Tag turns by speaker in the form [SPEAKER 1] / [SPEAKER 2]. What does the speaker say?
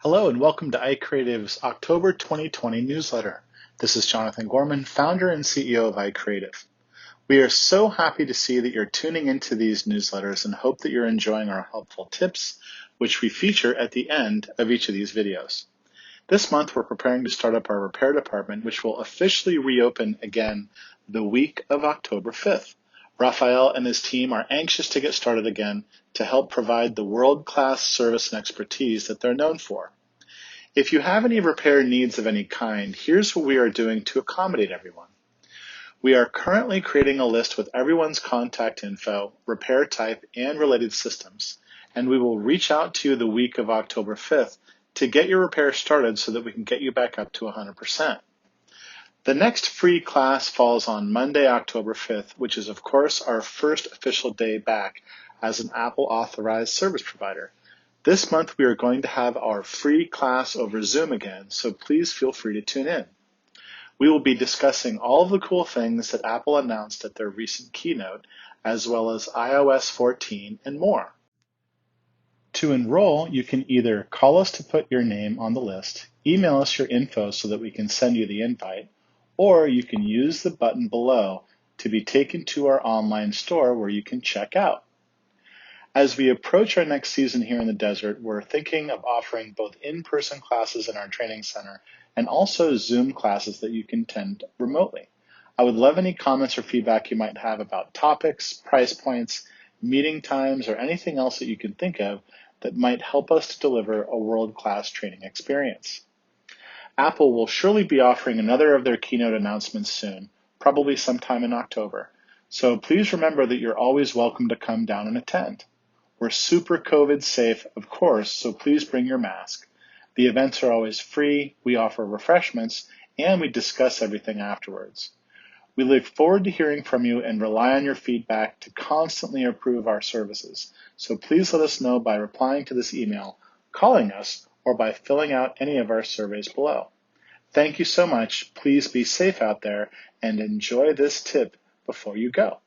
[SPEAKER 1] Hello and welcome to iCreative's October 2020 newsletter. This is Jonathan Gorman, founder and CEO of iCreative. We are so happy to see that you're tuning into these newsletters and hope that you're enjoying our helpful tips, which we feature at the end of each of these videos. This month, we're preparing to start up our repair department, which will officially reopen again the week of October 5th. Raphael and his team are anxious to get started again to help provide the world-class service and expertise that they're known for. If you have any repair needs of any kind, here's what we are doing to accommodate everyone. We are currently creating a list with everyone's contact info, repair type, and related systems, and we will reach out to you the week of October 5th to get your repair started so that we can get you back up to 100%. The next free class falls on Monday, October 5th, which is, of course, our first official day back as an Apple authorized service provider. This month, we are going to have our free class over Zoom again, so please feel free to tune in. We will be discussing all of the cool things that Apple announced at their recent keynote, as well as iOS 14 and more. To enroll, you can either call us to put your name on the list, email us your info so that we can send you the invite, or you can use the button below to be taken to our online store where you can check out. As we approach our next season here in the desert, we're thinking of offering both in-person classes in our training center and also Zoom classes that you can attend remotely. I would love any comments or feedback you might have about topics, price points, meeting times, or anything else that you can think of that might help us to deliver a world-class training experience. Apple will surely be offering another of their keynote announcements soon, probably sometime in October. So please remember that you're always welcome to come down and attend. We're super COVID safe, of course, so please bring your mask. The events are always free, we offer refreshments, and we discuss everything afterwards. We look forward to hearing from you and rely on your feedback to constantly improve our services. So please let us know by replying to this email, calling us, or by filling out any of our surveys below. Thank you so much. Please be safe out there and enjoy this tip before you go.